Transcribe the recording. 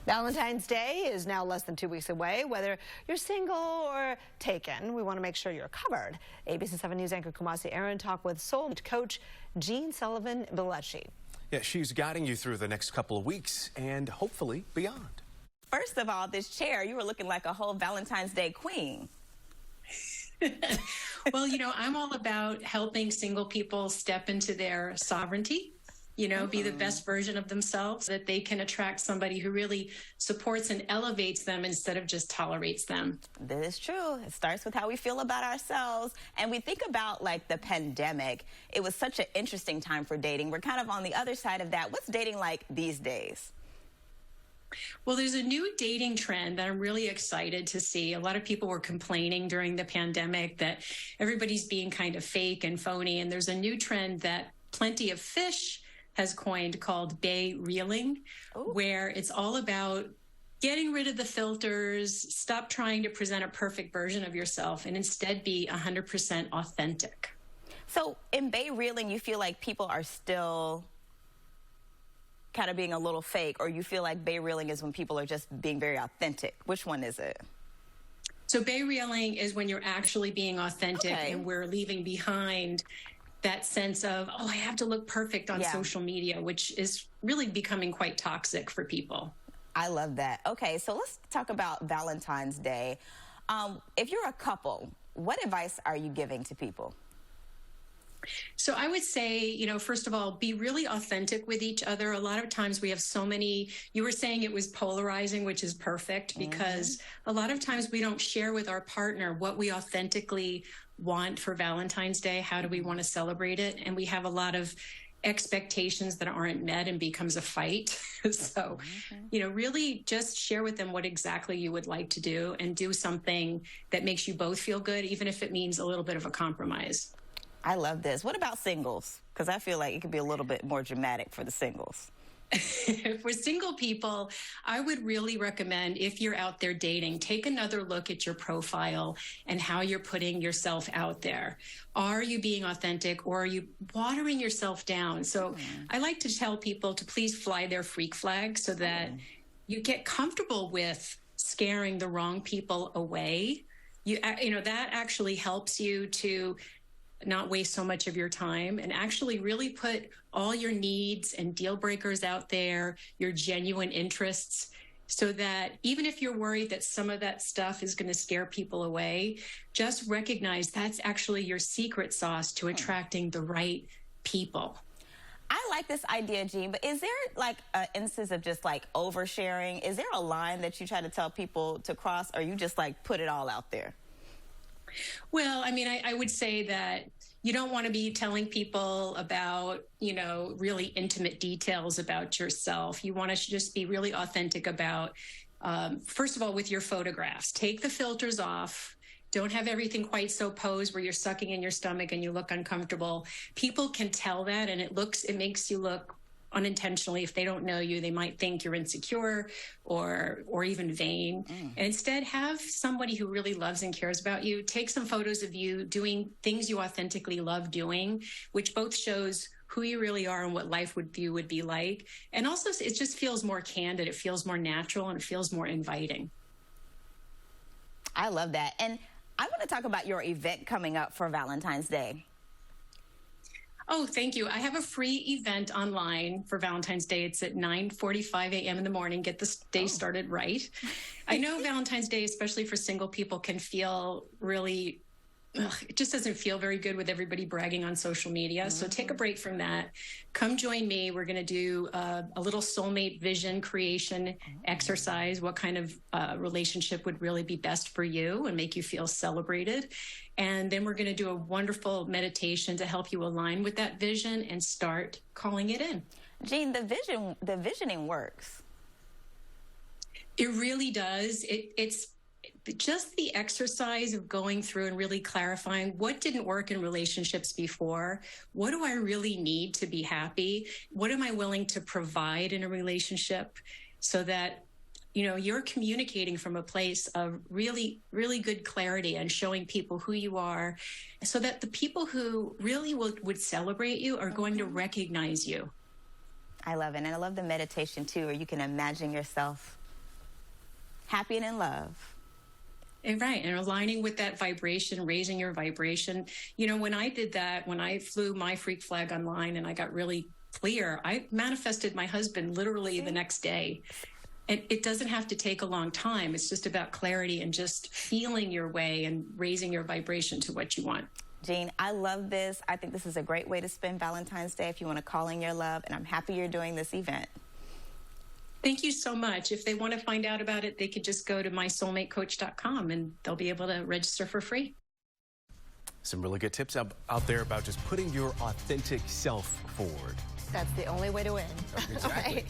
Valentine's Day is now less than 2 weeks away. Whether you're single or taken, we want to make sure you're covered. ABC 7 News anchor Kumasi Aaron talked with soulmate coach Jean Sullivan-Bilechi. Yeah, she's guiding you through the next couple of weeks and hopefully beyond. First of all, this chair, you were looking like a whole Valentine's Day queen. Well, I'm all about helping single people step into their sovereignty, be the best version of themselves, so that they can attract somebody who really supports and elevates them instead of just tolerates them. That is true. It starts with how we feel about ourselves. And we think about like the pandemic. It was such an interesting time for dating. We're kind of on the other side of that. What's dating like these days? Well, there's a new dating trend that I'm really excited to see. A lot of people were complaining during the pandemic that everybody's being kind of fake and phony. And there's a new trend that Plenty of Fish has coined called bay reeling, where it's all about getting rid of the filters, stop trying to present a perfect version of yourself, and instead be 100% authentic. So in bay reeling, you feel like people are still kind of being a little fake, or you feel like bay reeling is when people are just being very authentic? Which one is it? So bay reeling is when you're actually being authentic, and we're leaving behind that sense of, oh, I have to look perfect on social media, which is really becoming quite toxic for people. I love that. Okay, so let's talk about Valentine's Day. If you're a couple, what advice are you giving to people? So I would say, first of all, be really authentic with each other. A lot of times we have so many, you were saying it was polarizing, which is perfect, because a lot of times we don't share with our partner what we authentically want for Valentine's Day. How do we want to celebrate it? And we have a lot of expectations that aren't met and becomes a fight. So, really just share with them what exactly you would like to do and do something that makes you both feel good, even if it means a little bit of a compromise. I love this. What about singles? Because I feel like it could be a little bit more dramatic for the singles. For single people, I would really recommend, if you're out there dating, take another look at your profile and how you're putting yourself out there. Are you being authentic, or are you watering yourself down? So I like to tell people to please fly their freak flag so that you get comfortable with scaring the wrong people away. That actually helps you to not waste so much of your time and actually really put all your needs and deal breakers out there, your genuine interests, so that even if you're worried that some of that stuff is going to scare people away, just recognize that's actually your secret sauce to attracting the right people. I like this idea, Jean, but is there like an instance of just like oversharing? Is there a line that you try to tell people to cross, or you just like put it all out there? Well, I would say that you don't want to be telling people about, really intimate details about yourself. You want to just be really authentic about, first of all, with your photographs. Take the filters off. Don't have everything quite so posed where you're sucking in your stomach and you look uncomfortable. People can tell that, and it makes you look unintentionally. If they don't know you, they might think you're insecure or even vain. And instead, have somebody who really loves and cares about you take some photos of you doing things you authentically love doing, which both shows who you really are and what life would be like. And also, it just feels more candid, it feels more natural, and it feels more inviting. I love that. And I want to talk about your event coming up for Valentine's Day. Oh, thank you. I have a free event online for Valentine's Day. It's at 9:45 a.m. in the morning. Get the day started right. I know Valentine's Day, especially for single people, can feel really, it just doesn't feel very good with everybody bragging on social media. So take a break from that. Come join me. We're going to do a little soulmate vision creation exercise. What kind of relationship would really be best for you and make you feel celebrated? And then we're going to do a wonderful meditation to help you align with that vision and start calling it in. Jean, the visioning works. It really does. It's just the exercise of going through and really clarifying what didn't work in relationships before. What do I really need to be happy? What am I willing to provide in a relationship so that you're communicating from a place of really, really good clarity and showing people who you are, so that the people who really would celebrate you are going to recognize you. I love it. And I love the meditation too, where you can imagine yourself happy and in love. And right, and aligning with that vibration, raising your vibration. You know, when I did that, when I flew my freak flag online and I got really clear, I manifested my husband literally the next day. And it doesn't have to take a long time. It's just about clarity and just feeling your way and raising your vibration to what you want. Jean, I love this. I think this is a great way to spend Valentine's Day if you want to call in your love, and I'm happy you're doing this event. Thank you so much. If they want to find out about it, they could just go to mysoulmatecoach.com and they'll be able to register for free. Some really good tips out there about just putting your authentic self forward. That's the only way to win. Exactly. All right.